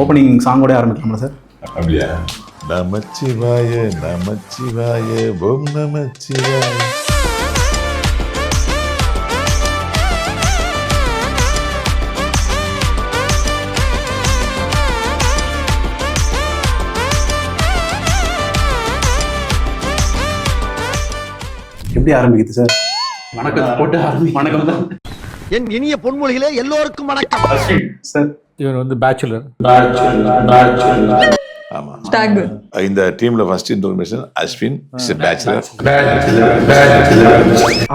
Opening சாங்கோட ஆரம்பிக்கலாமா sir? அப்படியா? நமச்சிவாய நமச்சிவாய ஓம் நமச்சிவாய. எப்படி ஆரம்பிக்குது சார்? வணக்கம் போட்டு வணக்கம் தான். என் இனிய பொன்மொழிகளே எல்லோருக்கும் வணக்கம். சார் இவன் வந்து பேச்சுலர். ஆமா. Tag. இந்த டீம்ல first information Ashwin is a bachelor.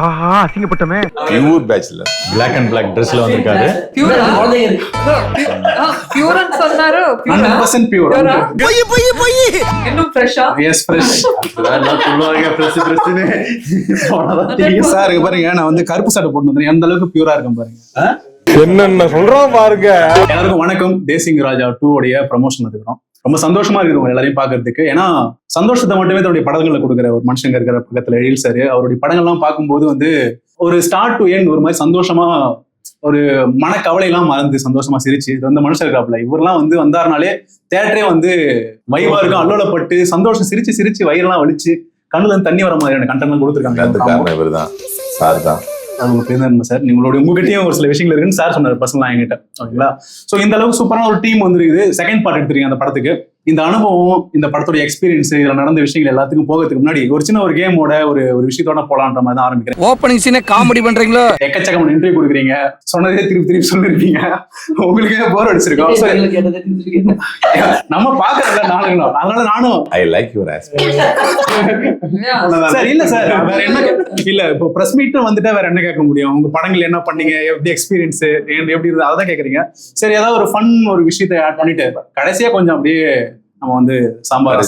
ஆஹா அசிங்கப்பட்டமே. Pure bachelor. Black and black dressல வந்திருக்காரு. பியூரன் சொன்னாரு. 100% பியூர். போய் இன்னும் ஃப்ரெஷ்ஷா? Yes fresh. எல்லாம் சொல்லுவாங்க ஃப்ரெஷ் ஃப்ரெஷ்னு. சார் இங்க பாருங்க, நான் வந்து கருப்பு சட்டை போட்டு வந்தேன். எந்த அளவுக்கு பியூரா இருக்கும் பாருங்க. என்னென்ன சொல்றோம் பாருங்க. எல்லாருக்கும் வணக்கம். தேசிங் ராஜா 2 உடைய ப்ரமோஷன் இருக்கிறோம். ரொம்ப சந்தோஷமா இருக்கிறோம் எல்லாரையும் பாக்குறதுக்கு. ஏன்னா சந்தோஷத்தை மட்டுமே தன்னுடைய படங்களை கொடுக்குற ஒரு மனுஷங்க இருக்கிற பக்கத்துல எழில் சார். அவருடைய படங்கள்லாம் பார்க்கும்போது வந்து ஒரு ஸ்டார்ட் டு எண்ட் ஒரு மாதிரி சந்தோஷமா, ஒரு மனக்கவலை எல்லாம் மறந்து சந்தோஷமா சிரிச்சு இந்த மனுஷன் இருக்காப்ல. இவரெல்லாம் வந்து வந்தாருனாலே தேட்டரே வந்து வைவா இருக்கும், அல்லோலப்பட்டு சந்தோஷம் சிரிச்சு சிரிச்சு வயிறெல்லாம் வலிச்சு கண்ணுல இருந்து தண்ணி வர மாதிரியான கண்டென்ட் கொடுத்துருக்காங்க. காரணம் இவர் தான், சார் தான். அது உங்க பேர் தான் சார். உங்ககிட்டயும் ஒரு சில விஷயங்கள் இருக்குன்னு சார் சொன்னார் பர்சனலா என்கிட்ட. ஓகேங்களா? சோ இந்த அளவுக்கு சூப்பரான ஒரு டீம் வந்துருக்குது. செகண்ட் பார்ட் எடுத்துருக்கீங்க அந்த படத்துக்கு. இந்த அனுபவம், இந்த படத்தோட எக்ஸ்பீரியன்ஸ், இதுல நடந்த விஷயங்கள் எல்லாத்துக்கும் போகிறதுக்கு முன்னாடி ஒரு சின்ன ஒரு கேமோட ஒரு விஷயத்தோட போலான்ற மாதிரி தான் ஆரம்பிக்கிறேன். ஓப்பனிங் சீனே காமெடி பண்றீங்களோ? எக்கச்சக்கமான இன்டர்வியூ கொடுக்குறீங்க, சொன்னதே திருப்பி சொல்லிருப்பீங்க. உங்களுக்கே போர் அடிச்சிருக்கோம். நம்ம பாக்குறதுல நானுங்களும், அதனால நானும் I like your aspect. Sir இல்ல சார், வேற என்ன இல்ல, இப்போ பிரஸ் மீட் வந்துட்டா வேற என்ன கேட்க முடியும்? உங்க படங்கள் என்ன பண்ணீங்க, எப்படி எக்ஸ்பீரியன்ஸ் எப்படி இருந்தது, அதான் கேக்குறீங்க. சரி, ஏதாவது ஒரு ஃபன் ஒரு விஷயத்தை ஆட் பண்ணிட்டு கடைசியா கொஞ்சம் அப்படியே நம்ம வந்து சாம்பார்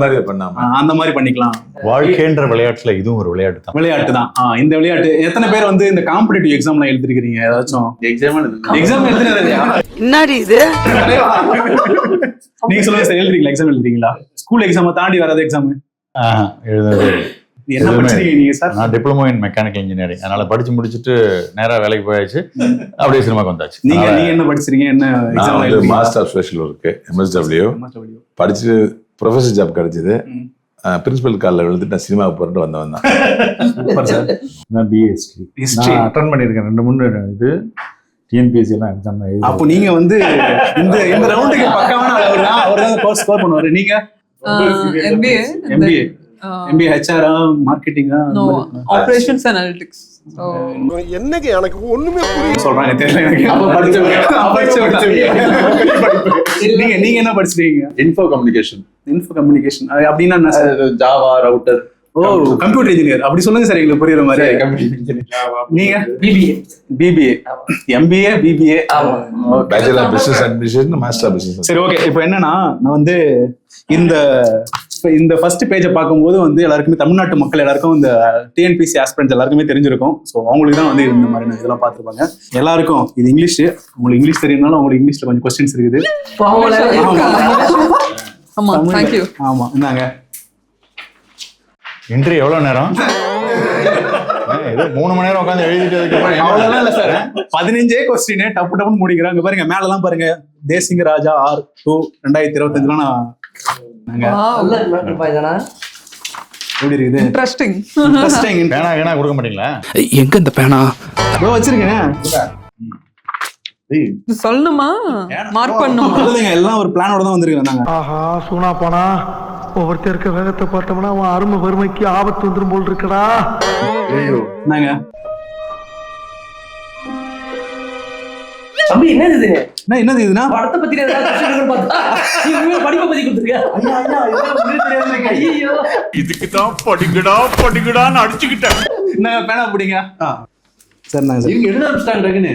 மாதிரி பண்ணாம அந்த மாதிரி பண்ணிக்கலாம். வாழ்க்கைன்ற விளையாட்டுல இதுவும் ஒரு விளையாட்டு தான். விளையாட்டு தான். இந்த விளையாட்டு எத்தனை பேர் வந்து இந்த காம்படிட்டிவ் எக்ஸாம்ல எழுதிருக்கீங்க? ஏதாச்சும் எக்ஸாம் எழுதுறீங்க? என்னடி இது? நீங்க சொல்லுங்க சார், எழுதுறீங்களா? எக்ஸாம் எழுதுறீங்களா? ஸ்கூல் எக்ஸாம் தாண்டி வராது எக்ஸாம்? எழுதுறது. என்ன படிச்சிருக்கீங்க நீங்க சார்? நான் டிப்ளமோ இன் மெக்கானிக்கல் இன்ஜினியரிங். அதனால படிச்சு முடிச்சுட்டு நேரா வேலைக்கு போயாச்சு. அப்படியே சினிமாக்கு வந்தாச்சு. நீங்க என்ன படிச்சிருக்கீங்க? என்ன எக்ஸாம் எழுதுறீங்க? Master of special work MSW படிச்சுட்டு ப்ரொஃபஸர் ஜாப் கிடைச்சது. பிரின்சிபல் காலில் விழுந்துட்டு நான் சினிமாவுக்கு போட்டு வந்தவன் தான். Super sir. நான் BA ஹிஸ்டரி அட்டன் பண்ணியிருக்கேன். 2-3 இது TNPSC எல்லாம் எக்ஸாம் எழுதி. அப்போ நீங்க வந்து இந்த ரவுண்டுக்கு பக்கமான அவர் கோர்ஸ் ஸ்கோர் பண்ணுவாரு. நீங்க MBA HR மார்க்கெட்டிங்கா? Operations analytics. என்னங்க எனக்கு ஒண்ணுமே புரியல. சொல்றாங்க தெரியல எனக்கு. அப்ப படிச்சவங்க. நீங்க என்ன படிச்சிருக்கீங்க? இன்ஃபோ கம்யூனிகேஷன் அப்படின்னா என்ன sir? Java router. Oh, computer engineer. அப்படி சொல்லுங்க சார், எங்களுக்கு புரியுற மாதிரி. நீங்க BBA MBA BBA. Bachelor of business administration, master of business. சரி, ஓகே. இப்போ என்னன்னா, நான் வந்து இந்த ஃபர்ஸ்ட் பேஜை பார்க்கும்போது வந்து எல்லாருக்குமே, தமிழ்நாட்டு மக்கள் எல்லாருக்கும் இந்த TNPSC ஆஸ்பிரண்ட்ஸ் எல்லாருக்குமே தெரிஞ்சிருக்கும். ஸோ அவங்களுக்கு தான் வந்து இந்த மாதிரி இதெல்லாம் பார்த்துருப்பாங்க. எல்லாருக்கும் இது இங்கிலீஷ். உங்களுக்கு இங்கிலீஷ் தெரியும்னாலும் உங்களுக்கு இங்கிலீஷ்ல கொஞ்சம் கொஸ்டின்ஸ் இருக்குது. ஆமா, thank you. ஆமா, இந்தாங்க. இன்டர்வியூ எவ்வளவு நேரம்? ஏதோ 3 மணி நேரம் உட்காந்து எழுதிட்டு அவ்வளவுதான் இல்ல சார். 15 கொஸ்டின் டப்பு டப்புன்னு முடிக்கிறாங்க பாருங்க. மேல எல்லாம் பாருங்க, தேசிங் ராஜா R2 2025 எப்படி இருக்குது? Interesting. பேனா கொடுக்க மாட்டீங்களா? எங்க இந்த பேனா? வச்சிருக்கேன். சொல்லணுமா? மார்க் பண்ணுமா? எல்லாம் ஒரு பிளானோட தான் வந்திருக்கேன் நாங்க. ஆஹா, சூனா போனா ஒவ்வொருத்தர் இருக்க வேகத்தை பார்த்தோம்னா அவன் அருமை வறுமைக்கு ஆபத்து வந்துரும் போல் இருக்கடா. நாங்க தம்பி என்னது இதுனா படத்தை பத்தி படிப்பை பத்தி கொடுத்துருக்க. இதுக்குதான் படிக்கடான்னு அடிச்சுக்கிட்டேன். என்ன பேனா பிடிங்க சார்? நாங்க இவங்க எழுத ஆரம்பிச்சிட்டாங்க.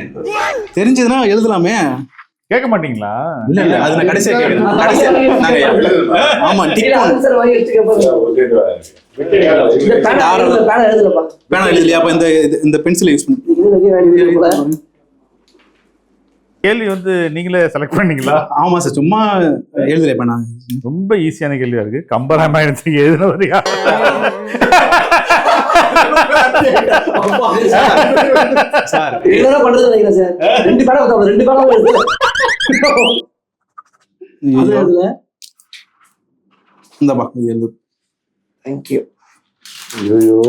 தெரிஞ்சதுன்னா எழுதலாமே. கேட்க மாட்டீங்களா? இல்ல அது நான் கடைசியா கேக்குறேன். ஆமா, டிக் பேனா எழுதலையா? அப்ப இந்த பென்சிலை யூஸ் பண்ணு. கேள்வி வந்து நீங்களே செலக்ட் பண்ணீங்களா? ஆமா சார், சும்மா எழுதலையா பேனா? ரொம்ப ஈஸியான கேள்வியா இருக்கு. கம்பராமாயணத்துக்கு எழுதுனது யார்? சார் என்ன பண்றது நினைக்கிறேன் சார். 2 பேனா 2 பேனா இந்தப்பா இது எழுது. தேங்க்யூ. ஐயோ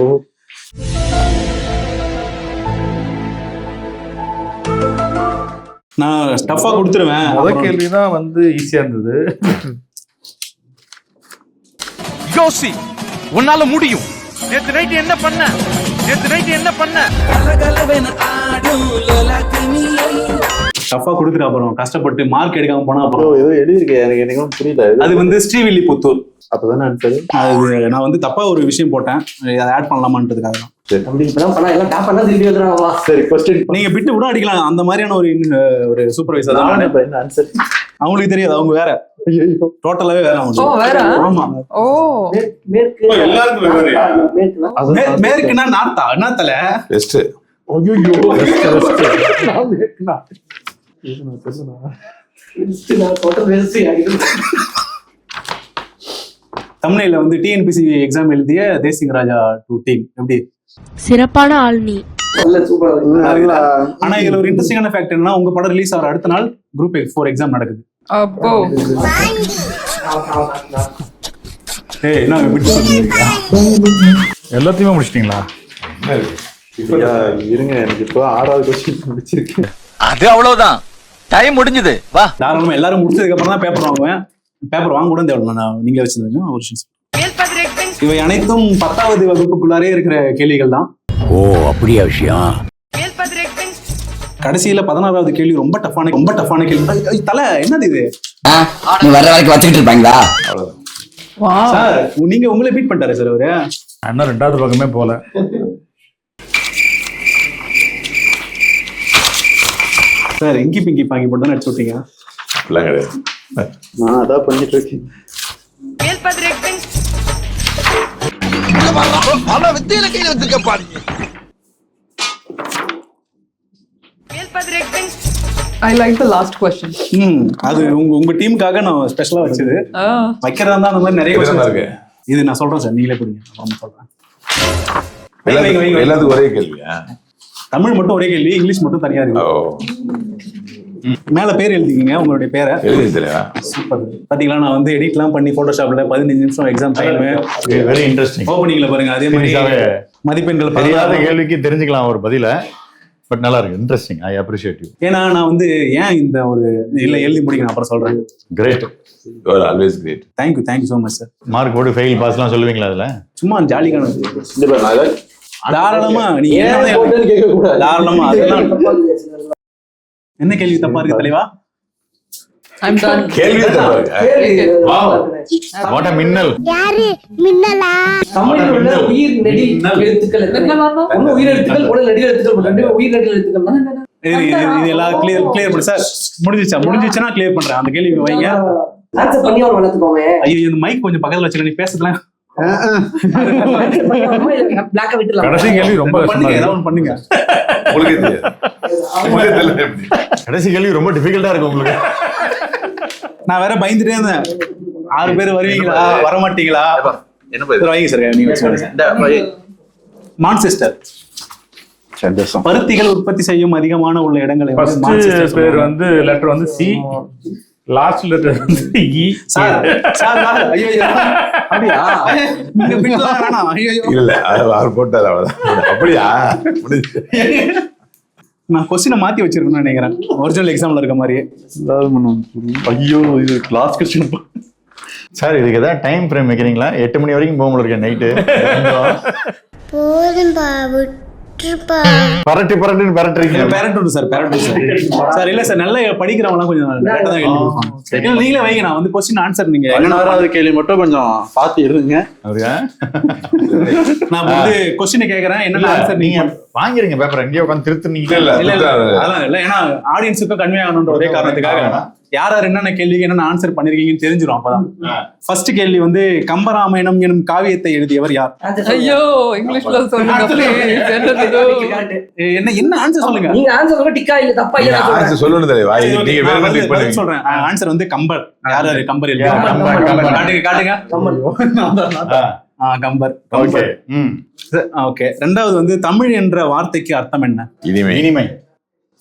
நான் ஸ்டஃபா கொடுத்துருவேன். முதல் கேள்விதான் வந்து ஈஸியா இருந்தது. யோசி, உன்னால முடியும். நேத்து நைட் என்ன பண்ண? ஸ்டஃபா கொடுத்துட்டு அப்புறம் கஷ்டப்பட்டு மார்க் எடுக்காம போனா அப்புறம் ஏதோ எழுதிருக்கேன், எனக்கு எனக்கு புரியல. அது வந்து ஸ்ரீவில்லிபுத்தூர். அப்பதானே ஆன்சர். அது நான் வந்து தப்பா ஒரு விஷயம் போட்டேன், அதை ஆட் பண்ணலாமான்றதுக்காக தான். அப்படி இப்பதான் பண்ணா எல்லாம் டாப் பண்ணா திருப்பி வந்துடுறாங்களா? சரி, கொஸ்டின் நீங்க பிட்டு கூட அடிக்கலாம், அந்த மாதிரியான ஒரு சூப்பர்வைசர் தான். நான் இப்ப என்ன ஆன்சர்? அவங்களுக்கு தெரியாது, அவங்க வேற, டோட்டலாவே வேற. ஓ வேற. ஆமா, ஓ மேற்கு மேற்குனா மேற்குனா நார்த்தா நாத்தல பெஸ்ட். தமிழ்ல வந்து டிஎன்பிசி எக்ஸாம் எழுதிய தேசிங் ராஜா 2 டீம் எப்படி? சிறப்பான ஆள் நீ. நல்ல சூப்பரா. ஆனா இதுல ஒரு இன்ட்ரெஸ்டிங்கான ஃபேக்ட் என்னன்னா, உங்க படம் ரிலீஸ் ஆகிற அடுத்த நாள் குரூப் 4 எக்ஸாம் நடக்குது. அப்போ ஏய் என்ன விட்டு எல்லாத்தையுமே முடிச்சிட்டீங்களா? இருங்க, எனக்கு இப்போ 6வது கொஸ்டின் முடிச்சிருக்கு. அது அவ்வளவுதான், டைம் முடிஞ்சது. வா. தாராளமா எல்லாரும் முடிச்சதுக்கு அப்புறம் தான் பேப்பர் வாங்குவேன். பேப்பர் வாங்க கூட தேவையில்லை, நான் நீங்க வச்சிருந்தீங்க ஒரு விஷயம். இவை அனைத்தும் 10வது வகுப்புக்குள்ளாரே இருக்கிற கேள்விகள் தான். ஓ அப்படியா விஷயம்? கடைசியில 16வது கேள்வி ரொம்ப டஃப்பான கேள்வி. தலை என்னது இது? நீ வர்ற வரைக்கும் வச்சுக்கிட்டு இருப்பாங்களா? அவ்வளவுதான். வா. சார் நீங்க உங்களை பீட் பண்ணிட்டாரு சார் அவரு. இன்னும் 2வது பக்கமே போல. சார் இங்கி பிங்கி பாங்கி போட்டு தான் நடிச்சு விட்டீங்க. அப்படிலாம் கிடையாது. நான் அதான் பண்ணிட்டு இருக்கேன். பல வித்தியில கையில வச்சிருக்க பாருங்க. I like the last question. அது உங்க டீமுக்காக நான் ஸ்பெஷலா வச்சது. வைக்கிறதா இருந்தா அந்த மாதிரி நிறைய இதுதான் questions இருக்கு. இது நான் சொல்றேன் சார், நீங்களே புரியுங்க, அப்புறமா சொல்றேன். எல்லாத்துக்கும் ஒரே கேள்வியா? தமிழ் மட்டும் ஒரே கேள்வி, இங்கிலீஷ் மட்டும் தனியா இருக்கு. ஓ, மேல பேர் எழுதிக்கிங்க, உங்களுடைய பேரை. எழுதி தெரியா? சூப்பர். பாத்தீங்களா, நான் வந்து எடிட்லாம் பண்ணி போட்டோஷாப்ல 15 நிமிஷம் எக்ஸாம் டைம் வெரி இன்ட்ரெஸ்டிங். ஓப்பனிங்ல பாருங்க. அதே மாதிரி மதிப்பெண்கள் தெரியாத 16. கேள்விக்கு தெரிஞ்சுக்கலாம் ஒரு பதில. பட் நல்லா இருக்கு, இன்ட்ரெஸ்டிங். I appreciate you. ஏன்னா நான் வந்து ஏன் இந்த ஒரு இல்ல எழுதி முடிக்கணும் அப்புறம் சொல்றேன். Great. You are always great. Thank you so much sir. Mark போட்டு ஃபெயில் பாஸ்லாம் சொல்லுவீங்களா அதுல? சும்மா ஜாலிக்கான இந்த பாரு, நான் ஏதாவது தாராளமா நீங்க ஏன் என்ன போட்டேன்னு கேட்கக்கூடாது. தாராளமா அதெல்லாம் என்ன கேள்வி தப்பா இருக்கு தலைவா? I'm done. கேள்வி தப்பா இருக்கு. வாட் அ மின்னல். யாரு மின்னலா? தமிழில் உள்ள உயிர் நெடில் எழுத்துக்கள் எத்தனை? என்னன்னா? ஒண்ணு உயிர் எழுத்துக்கள், ஒண்ணு நெடில் எழுத்துக்கள், ரெண்டு உயிர் நெடில் எழுத்துக்கள் தான். இது எல்லாம் கிளியர் பண்ணு சார். முடிஞ்சிச்சுன்னா கிளியர் பண்றேன். அந்த கேள்வி வைங்க. ஆன்சர் பண்ணி அவன் வளர்த்துக்கோங்க. ஐயோ இந்த மைக் கொஞ்சம் பக்கத்துல வச்சுக்க, நீ பேசுறதுலாம் பிளாக்க விட்டுலாம். கடைசி கேள்வி ரொம்ப பண்ணுங்க, கஷ்டமா ஏதாவது இருக்கு. ஒன்று பண்ணுங்க. உங்களுக்கே தெரியாது. உங்களுக்கே தெரியல எப்படி? கடைசி கேள்வி ரொம்ப டிஃபிகல்ட்டா இருக்கு உங்களுக்கு. நான் வேற பயந்துட்டே இருந்தேன், 6 பேர் வருவீங்களா வர மாட்டீங்களா? என்ன போய் வைங்க சார், நீங்க சொல்லுங்க. மான்செஸ்டர் சந்தோஷம். பருத்திகள் உற்பத்தி செய்யும் அதிகமான உள்ள இடங்களை வந்து ஃபர்ஸ்ட் மான்செஸ்டர் பேர் சொல்லுவாங்க. வந்து லெட்டர் வந்து சி, லாஸ்ட் லெட்டர் வந்து இ. சார் ஐயோ அப்படியா? நீங்க பிட்லாம் வேணாம். ஐயோ இல்ல அவர் போட்டார், அவ்வளவுதான். அப்படியா? முடிஞ்சு. நான் கொஸ்டினை மாத்தி வச்சிருக்கேன்னு நினைக்கிறேன், ஒரிஜினல் எக்ஸாம்ல இருக்க மாதிரியே. ஐயோ, இது கிளாஸ் கொஸ்டின். சார் இதுக்கு ஏதாவது டைம் ஃப்ரேம் வைக்கிறீங்களா? 8 மணி வரைக்கும் போக இருக்கேன் நைட்டு. போதும்பா விட்டுருப்பா. பரட்டுன்னு பரட்டுறீங்க. பேரண்ட் உண்டு சார், பேரண்ட் சார். சார் இல்ல சார், நல்லா படிக்கிறவங்களாம் கொஞ்சம் கரெக்டா தான் எழுதி கொடுப்பாங்க. இல்ல, நீங்களே வைங்க, நான் வந்து கொஸ்டின் ஆன்சர் நீங்க 16வது கேள்வி மட்டும் கொஞ்சம் பார்த்து எழுதுங்க. அப்படியா? நான் வந்து கொஸ்டினை கேக்குறேன், என்னென்ன ஆன்சர் நீங்க நீங்க வாங்கிறீங்க பேப்பர் எங்கேயோ உட்காந்து திருத்துனீங்க. இல்ல, இல்ல அதான் இல்ல, ஏன்னா ஆடியன்ஸுக்கும் கன்வே ஆகணுன்ற ஒரே காரணத்துக்காக யார் என்னென்ன கேள்விக்கு என்னென்ன ஆன்சர் பண்ணிருக்கீங்கன்னு தெரிஞ்சிடும். அப்பதான் ஃபர்ஸ்ட் கேள்வி வந்து கம்பராமாயணம் எனும் காவியத்தை எழுதியவர் யார்? ஐயோ இங்கிலீஷ்ல சொல்லுங்க please. என்னது இது? என்ன ஆன்சர் சொல்லுங்க. நீங்க ஆன்சர் சொல்ல டிக்கா இல்ல தப்பா இல்ல நான் சொல்றேன். ஆன்சர் சொல்லணும் தெரியும். நீங்க வேற நான் கிளிக் பண்ணுவீங்க. சொல்றேன். ஆன்சர் வந்து கம்பர். யாரு கம்பர் கம்பர், எழுதியவர்? கம்பர். காட்டுங்க. கம்பர். ஓகே. ஓகே. ரெண்டாவது வந்து தமிழ் என்ற வார்த்தைக்கு அர்த்தம் என்ன? இனிமே. இனிமை.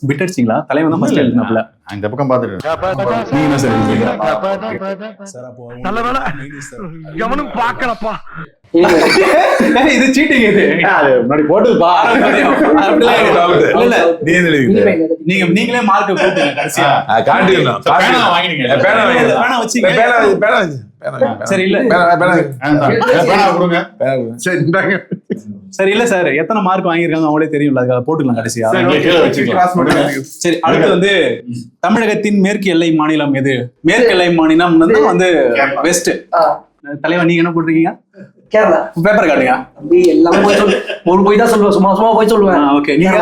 பிட் அடிச்சிங்களா? தலைவன் தான் ஃபர்ஸ்ட் எழுதினாப்ல. நான் இந்த பக்கம் பார்த்துட்டு நீங்க என்ன சார் எழுதிங்க? சார் அப்போ நல்ல வேலை எவனும் பார்க்கலப்பா. இது சீட்டிங். இது முன்னாடி போட்டுப்பா. இல்ல இல்ல, நீ என்ன எழுதிக்கிட்ட? நீங்களே மார்க் போட்டுங்க கடைசியா. காட்டிடணும். பேனா வாங்கினீங்க. பேனா வாங்கினீங்க. வேணா வச்சீங்க. பேனா சரி இல்ல பேனா கொடுங்க. சரி இந்தாங்க. சரி இல்ல சார், எத்தனை மார்க் வாங்கியிருக்காங்க அவங்களே தெரியும்ல, அதுக்காக போட்டுக்கலாம் கடைசியா. சரி, அடுத்து வந்து தமிழகத்தின் மேற்கு எல்லை மாநிலம் எது? மேற்கு எல்லை மாநிலம் வந்து வெஸ்ட். தலைவன் நீங்க என்ன போட்டிருக்கீங்க? கேரளா. பேப்பர் காட்டுங்க. அப்படி எல்லாம் போய் சொல்லு. ஒரு போய் தான் சொல்லுவேன், சும்மா சும்மா போய் சொல்லுவேன். ஓகே, நீங்க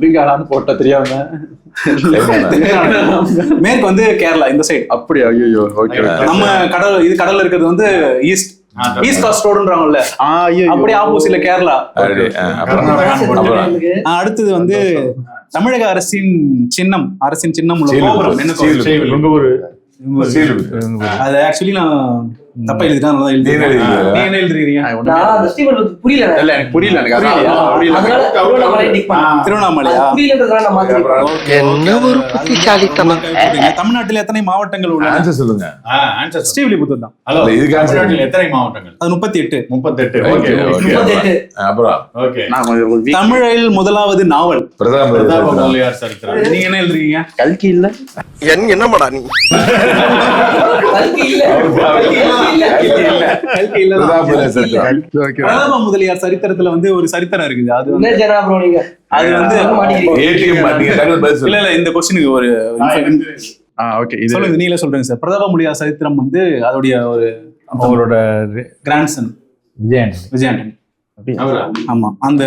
பெங்காலான்னு போட்ட தெரியாம. மேற்கு வந்து கேரளா இந்த சைடு. அப்படியா? ஐயோ. ஓகே. நம்ம கடல், இது கடல்ல இருக்கிறது வந்து ஈஸ்ட் காஸ்ட் ரோடுன்றாங்கல்ல, அப்படியே ஆப்போசிட்ல கேரளா. அடுத்தது வந்து தமிழக அரசின் சின்னம் உள்ள கோபுரம் என்ன கோபுரம்? உங்க ஊரு அது ஆக்சுவலி நான் தப்பா எழுதிட்டேன். நீங்க என்ன எழுதுறீங்க? நான் அந்த ஸ்டீவன் புரியல. இல்ல எனக்கு புரியல. அதனால திருவண்ணாமலை டிக் பண்ணேன். திருவண்ணாமலையா? புரியலன்றதால நான் மாத்திட்டேன். என்ன ஒரு புத்திசாலித்தனம். தமிழ்நாட்டில் எத்தனை மாவட்டங்கள் உள்ளன? ஆன்சர் சொல்லுங்க. ஆன்சர் ஸ்ரீவில்லிபுத்தூர் தான். இல்ல, இதுக்கு answer தமிழ்நாட்டில் எத்தனை மாவட்டங்கள்? அது 38. 38. ஓகே 38. அப்புறம் ஓகே. நான் கொஞ்சம் weak. தமிழில் முதலாவது நாவல். பிரதம பிரதாப முதலியார் சரித்திரம். நீங்க என்ன எழுதுறீங்க? கல்கி இல்ல. என்னமாடா நீ? கல்கி இல்ல. கல்கி இல்ல. ஓகே. பிரதம முதலியார் சரித்திரத்துல வந்து ஒரு சரித்திரம் இருக்குது. அது என்ன வந்து ஜனா ப்ரோ நீங்க? அது வந்து ஏடிஎம் நீங்க டக்குனு பதில் இல்ல சொல்லுங்க. இல்ல, இந்த கொஸ்டினுக்கு ஒரு ஓகே. இது சொல்லுங்க, நீங்களே சொல்றீங்க சார். பிரதம முதலியார் சரித்திரம் வந்து அதோடைய ஒரு அவரோட கிராண்ட்சன் விஜயாண்டன். விஜயாண்டன். அவரா? ஆமா, அந்த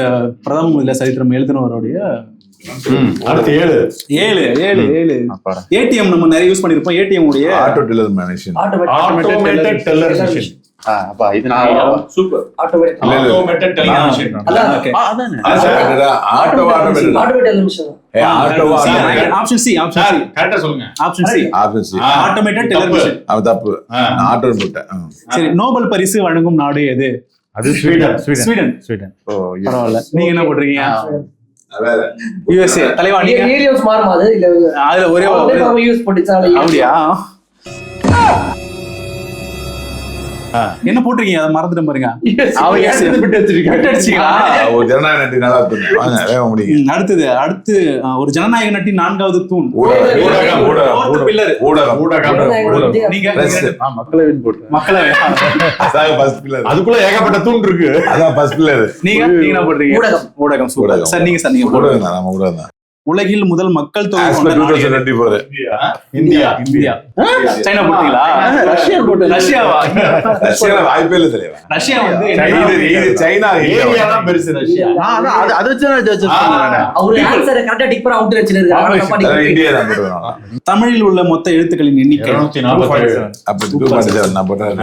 பிரதம முதலியார் சரித்திரம் எழுதினவருடைய அடுத்து 7. 7 ஏடிஎம் நம்ம நிறைய யூஸ் பண்ணிருப்போம். ஏடிஎம் உடைய ஆட்டோ டெல்லர் மேனேஜன். Automated teller machine. அப்பா இது நான் சூப்பர். ஆட்டோமேட்டிக். இல்ல, இல்ல. Automated teller machine. அதான் ஓகே. அதானே. Automated automatic machine. Option C. கரெக்ட்டா சொல்லுங்க. Option C. Automated teller machine. அவன் தப்பு. நான் ஆட்டோ போட்டேன். சரி, நோபல் பரிசு வழங்கும் நாடு எது? அது ஸ்வீடன். ஸ்வீடன். பரவாயில்ல. நீங்க என்ன போடுறீங்க? வேற யுஎஸ்ஏ. தலைவா நீங்க? ஏரியாஸ் மாறுமா அது? இல்ல அதுல ஒரே நம்ம யூஸ் பண்ணிச்சால. அப்படியா? என்ன போட்டிருக்கீங்க? அதை மறந்துட்டு பாருங்க. ஒரு ஜனநாயக நாட்டு நல்லா இருக்கு. வாங்க வேக முடியும். அடுத்து ஒரு ஜனநாயக நாட்டின் 4வது தூண். நீங்க மக்களவைன்னு போட்டு. மக்களவை. அதுக்குள்ள ஏகப்பட்ட தூண் இருக்கு. அதான் ஃபர்ஸ்ட் பில்லர். நீங்க என்ன போடுறீங்க? ஊடகம். Super sir. நீங்க சார் நீங்க ஊடகம் தான். நம்ம ஊடகம் தான். உலகில் முதல் மக்கள் தொகை As per கொண்ட நாடு எது? 2024. இந்தியா. சைனா போட்டீங்களா? ரஷ்யா போட்டு. ரஷ்யாவா? ரஷ்யால வாய்ப்பே இல்ல தலைவா. ரஷ்யா வந்து இது சைனா ஏரியா தான் பெருசு ரஷ்யா. அது வச்சு நான் ஜட்ஜ் பண்ணேன். அவரு ஆன்சர் கரெக்ட்டா டிக் பண்ண அவுட் வச்சிருக்காரு. இந்தியா தான் போடுவாங்க. தமிழில் உள்ள மொத்த எழுத்துக்களின் எண்ணிக்கை 247. அப்ப 247 நான் போட்டேன்.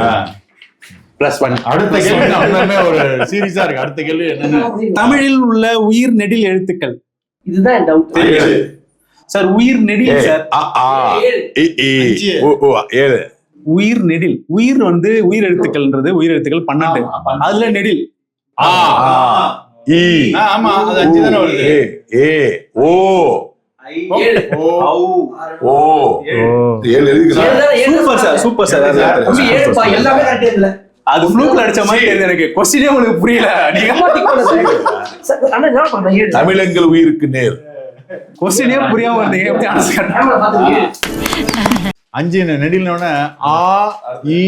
+1. அடுத்த கேள்வி இன்னுமே ஒரு சீரியஸா இருக்கு. அடுத்த கேள்வி என்னன்னா தமிழில் உள்ள உயிர் நெடில் எழுத்துக்கள். இதுதான் டவுட். சார் உயிர் நெடில் சார். உயிர் நெடில். உயிர் வந்து உயிர் எழுத்துக்கள்ன்றது உயிர் எழுத்துக்கள் 12. அதுல நெடில் ஆமா அது 5 தான வருது. Super sir. எல்லாமே கரெக்டா இல்ல. அது ஃப்ளூக்ல அடிச்ச மாதிரி தெரியுது எனக்கு. क्वेश्चनே உங்களுக்கு புரியல. நீங்க அண்ணா என்ன பண்றீங்க? தமிழங்கள் உயிருக்கு நேர். क्वेश्चनே புரியாம வந்தீங்க. எப்படி ஆன்சர் பண்ண? 5 நெடில்னோட ஆ இ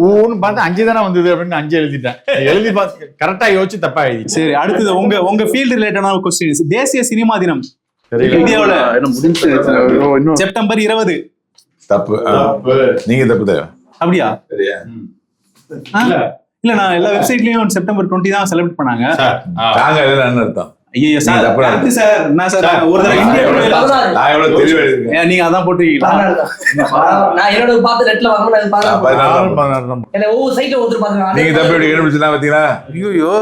ஊன்னு பார்த்து 5 தானே வந்தது அப்படின்னு 5 எழுதிட்டேன். எழுதி பார்த்து கரெக்டா யோசிச்சு தப்பா எழுதி. சரி, அடுத்தது உங்க ஃபீல்ட் ரிலேட்டடான क्वेश्चन. தேசிய சினிமா தினம் இந்தியாவுல இன்னும் செப்டம்பர் 20. தப்பு. நீங்க தப்பு தேவை. அப்படியா? இல்ல, நான் எல்லா வெப்சைட்லயும் செப்டம்பர் 20 தான் செலிப்ரேட் பண்ணாங்க. நாங்க என்ன அர்த்தம்? ஐயோ சார், அடுத்து சார் என்ன சார் ஒரு தடவை இந்தியா நான் எவ்வளவு தெளிவா எழுதுறேன். நீங்க அதான் போட்டுருக்கீங்களா? நான் என்னோட பார்த்து நெட்ல வாங்கும்போது அது பாருங்க. என்ன ஒவ்வொரு சைட்ல ஒருத்தர் பாருங்க. நீங்க தப்பு எப்படி கண்டுபிடிச்சா பாத்தீங்களா? ஐயோ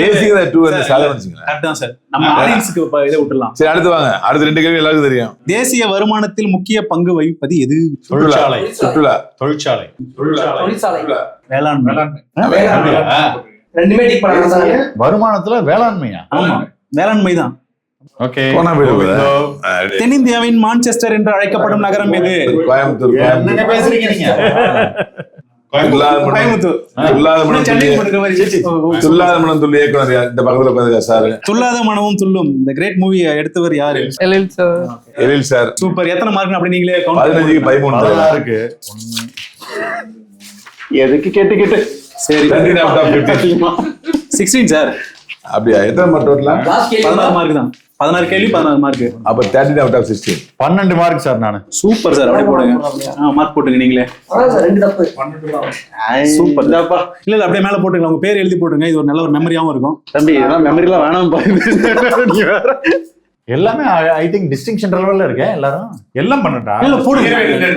தேசிய 2 வந்து சாதனை வச்சுங்களா? கரெக்ட் தான் சார். நம்ம ஆடியன்ஸ்க்கு இதை விட்டுறலாம். சரி, அடுத்து வாங்க. அடுத்த 2 கேள்வி எல்லாருக்கும் தெரியும். தேசிய வருமானத்தில் முக்கிய பங்கு வகிப்பது எது? தொழிற்சாலை. சுற்றுலா. தொழிற்சாலை. வேளாண்மை. ரெண்டுமே டிக் பண்ணாங்க. வருமானத்துல வேளாண்மையா? ஆமா, வேளாண்மை தான். ஓகே போனா போயிடுவோம். தென்னிந்தியாவின் மான்செஸ்டர் என்று அழைக்கப்படும் நகரம் எது? கோயம்புத்தூர். என்னங்க பேசுறீங்க நீங்க? கோயம்புத்தூர். சென்னை போட்டுக்கிற மாதிரி. துல்லாத மனம் துள்ளி இயக்குனர் யார்? இந்த பக்கத்துல உட்காந்து சார். துல்லாத மனமும் துள்ளும் இந்த கிரேட் மூவி எடுத்தவர் யாரு? எழில் சார். எழில் சார். சூப்பர். எத்தனை மார்க் அப்படி நீங்களே count 15க்கு 13 நல்லா இருக்கு. எதுக்கு கேட்டு சரி 13 out of 15. 16 சார். அப்படியா? எத்தனை மார்க் டோட்டலா? லாஸ்ட் கேள்வி 16 மார்க் தான். 16 கேள்வி 16 மார்க். அப்ப 13 out of 16. 12 மார்க் சார் நானு. Super sir. அப்படியே போடுங்க. மார்க் போட்டுங்க நீங்களே. அதான் சார் 2 தப்பு. சூப்பர். இல்ல அப்படியே மேல போட்டுங்க. உங்க பேர் எழுதி போட்டுங்க. இது ஒரு நல்ல ஒரு மெமரியாவும் இருக்கும். தம்பி இதெல்லாம் மெமரிலாம் வேணாம் பாருங்க நீ வேற. எல்லாமே ஐ திங்க் டிஸ்டிங்ஷன் லெவல்ல இருக்கேன் எல்லாரும். எல்லாம் பண்ணட்டா? இல்ல போடுங்க.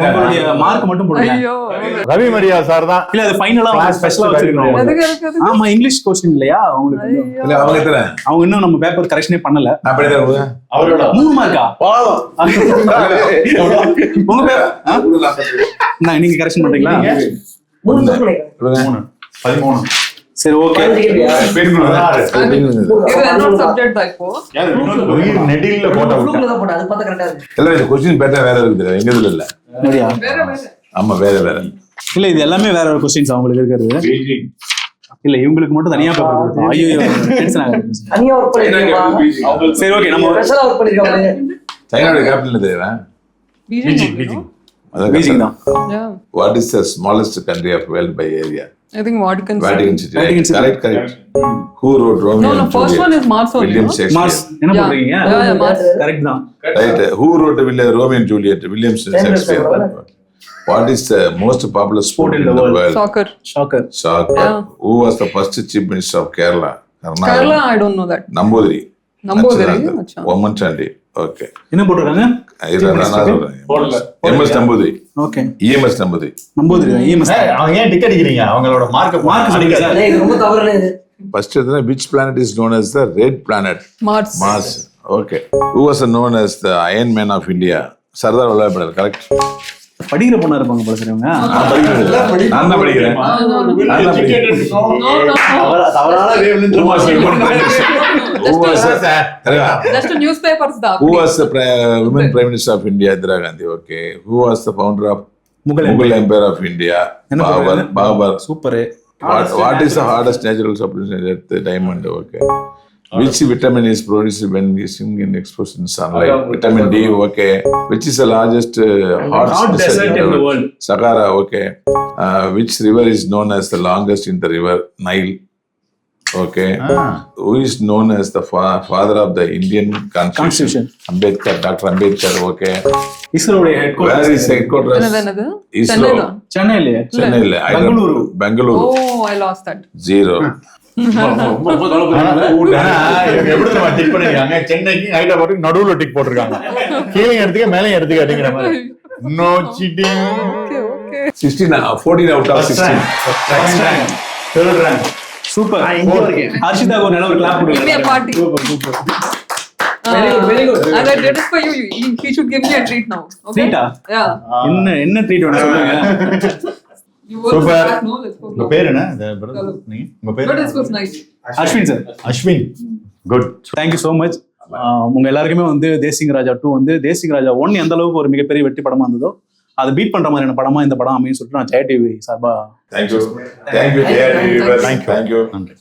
உங்களுடைய மார்க் மட்டும் போடுங்க. ஐயோ. ரவி மரியா சார் தான். இல்ல அது ஃபைனலா ஸ்பெஷலா வச்சிருக்கோம். எதுக்கு? ஆமா இங்கிலீஷ் क्वेश्चन இல்லையா உங்களுக்கு? இல்ல அவங்க எத்தனை? அவங்க இன்னும் நம்ம பேப்பர் கரெக்ஷனே பண்ணல. நான் படி தரேன். அவரோட 3 மார்க்கா? உங்க பேர் நான் நீங்க கரெக்ஷன் பண்றீங்களா? 3 தப்பு நினைக்கிறேன். 13. சரி ஓகே. 15 கேள்வியா? இது என்னோட சப்ஜெக்ட் தான் இப்போ. உயிர் நெடில்ல போட்ட குரூப்ல தான் போட்டேன். அது பார்த்தா கரெக்டா இருக்கு. எல்லாம் இந்த கொஸ்டின் பேட்டர்ன் வேற இருக்குது. எங்க இதுல இல்ல. அப்படியா? வேற. ஆமா வேற வேற. இல்ல இது எல்லாமே வேற ஒரு क्वेश्चंस அவங்களுக்கு இருக்கிறது. இல்ல இவங்களுக்கு மட்டும் தனியா பேப்பர் கொடுத்தோம். ஐயோ டென்ஷன் ஆகுது. தனியா ஒர்க் பண்ணிருக்கீங்களா? சரி ஓகே நம்ம ஸ்பெஷலா ஒர்க் பண்ணிருக்காங்க. சைனாவோட கேபிட்டல் தெரியுமா? பீஜிங். பீஜிங் தான். Yeah. What is the smallest country of world by area? I think Vatican City. Vatican City. Vatican City. Correct. Who wrote Romeo No, and first Juliet? one is Mars only. William no? Shakespeare. Mars என்ன Yeah. பண்றீங்க? Yeah, Mars. Correct தான். Right. Who wrote Romeo and Juliet? William Shakespeare. What is the most popular sport in the world? Soccer. ஷாக்கர். Soccer. Yeah. Who was the first chief minister of Kerala? Kerala, I don't know that. Namboothiri. Namboothiri. Acha. Woman Chandi. Okay. என்ன போட்டுருக்காங்க? MS Namboothiri. Okay. EMS Namboothiri. Namboothiri தான். EMS. அவங்க ஏன் ticket அடிக்கிறீங்க? அவங்களோட mark சொல்லுங்க sir. இது ரொம்ப தவறான இது. First, which planet is known as the red planet? Mars. Mars. Okay. Who was known as the Iron Man of India? Sardar Vallabhbhai Patel. Correct. படிக்கிற பொண்ணா இருப்பாங்க போல சார் இவங்க. நான் தான் படிக்கிறேன். No. தவறான வேவ்ல Who was Just newspapers da. Who was the women Prime Minister of India? Indira Gandhi. Okay. Who was the founder of Mughal Empire of India? Babur. Super. What is the hardest natural substance in earth? Diamond. Okay. Which vitamin is produced when we sing in exposed in sunlight? Vitamin D. Okay. Which is the largest hot desert in the world? Sahara. Okay. Which river is known as the longest in the river? Nile. Okay. Who is known as the father of the Indian Constitution? Ambedkar. Dr. Ambedkar. Okay. இஸ்ரோவுடைய head Where quarters is headquarters? என்னது? ISRO. Chennai தான். சென்னையில. Chennai. இல்ல. Bangalore. Oh, I lost that. 0. எப்படி நம்ம tick பண்ணிருக்காங்க? சென்னைக்கு ஹைதராபாத்துக்கு நடுவுல டிக் போட்டிருக்காங்க. கீழே எடுத்துக்க மேலே எடுத்துக்க அப்படிங்கிற மாதிரி. No cheating. Okay. 14 out of 16. Third rank. Super. இங்க இருக்கேன். ஹர்ஷிதாக்கு ஒரு நல்ல ஒரு clap Give me a party. Very good, very good. And that is for you. He should give me a treat now. Okay? Treat ah? Yeah. என்ன treat வேணும் சொல்லுங்க. You work Super. back, no? Let's go. உங்க பேர் என்ன? உங்க பேர்? But this was nice. Ashwin sir. Ashwin. Good. Thank you so much. உங்க எல்லாருக்குமே வந்து தேசிங் ராஜா 2 வந்து தேசிங் ராஜா 1 எந்த அளவுக்கு ஒரு மிகப்பெரிய வெற்றி படமா இருந்ததோ அதை பீட் பண்ற மாதிரியான படமா இந்த படம் அமையும் சொல்லிட்டு நான் ஜெயா டிவி சார்பா Thank you. Thank you. Thank you. Thank you. நன்றி.